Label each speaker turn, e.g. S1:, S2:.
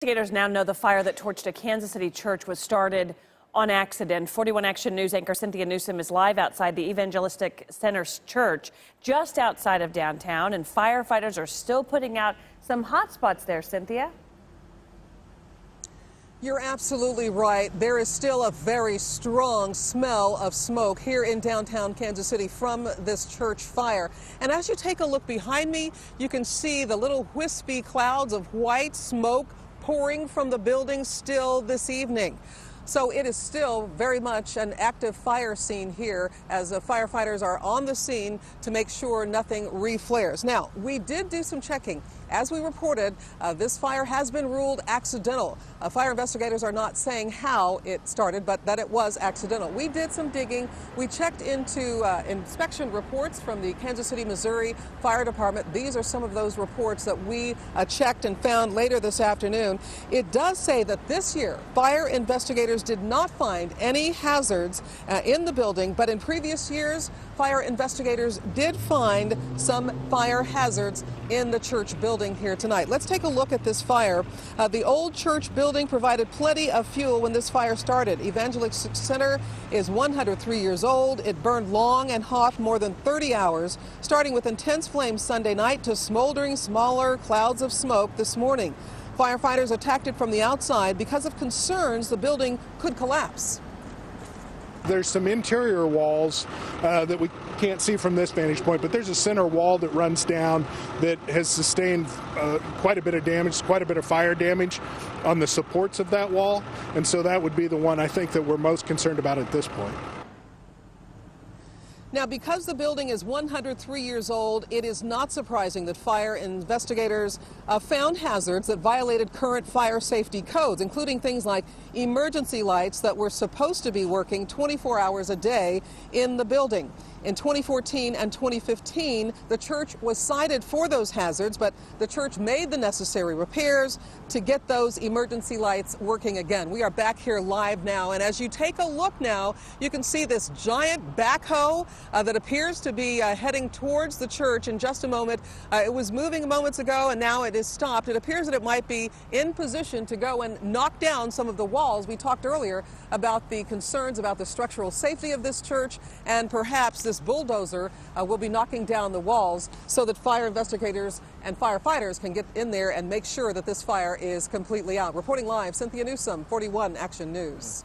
S1: Investigators now know the fire that torched a Kansas City church was started on accident. 41 Action News anchor Cynthia Newsom is live outside the Evangelistic Center Church, just outside of downtown, and firefighters are still putting out some hot spots there, Cynthia.
S2: You're absolutely right. There is still a very strong smell of smoke here in downtown Kansas City from this church fire. And as you take a look behind me, you can see the little wispy clouds of white smoke pouring from the building still this evening. So it is still very much an active fire scene here as the firefighters are on the scene to make sure nothing reflares. Now, we did do some checking. As we reported, this fire has been ruled accidental. Fire investigators are not saying how it started, but that it was accidental. We did some digging. We checked into inspection reports from the Kansas City, Missouri Fire Department. These are some of those reports that we checked and found later this afternoon. It does say that this year, fire investigators did not find any hazards in the building, but in previous years, fire investigators did find some fire hazards in the church building here tonight. Let's take a look at this fire. The old church building provided plenty of fuel when this fire started. Evangelistic Center is 103 years old. It burned long and hot more than 30 hours, starting with intense flames Sunday night to smoldering smaller clouds of smoke this morning. Firefighters attacked it from the outside because of concerns the building could collapse.
S3: There's some interior walls that we can't see from this vantage point, but there's a center wall that runs down that has sustained quite a bit of damage, quite a bit of fire damage on the supports of that wall. And so that would be the one I think that we're most concerned about at this point.
S2: Now, because the building is 103 years old, it is not surprising that fire investigators found hazards that violated current fire safety codes, including things like emergency lights that were supposed to be working 24 hours a day in the building. In 2014 and 2015, the church was cited for those hazards, but the church made the necessary repairs to get those emergency lights working again. We are back here live now, and as you take a look now, you can see this giant backhoe that appears to be heading towards the church in just a moment. It was moving moments ago, and now it is stopped. It appears that it might be in position to go and knock down some of the walls. We talked earlier about the concerns about the structural safety of this church, and perhaps this bulldozer will be knocking down the walls so that fire investigators and firefighters can get in there and make sure that this fire is completely out. Reporting live, Cynthia Newsom, 41 Action News.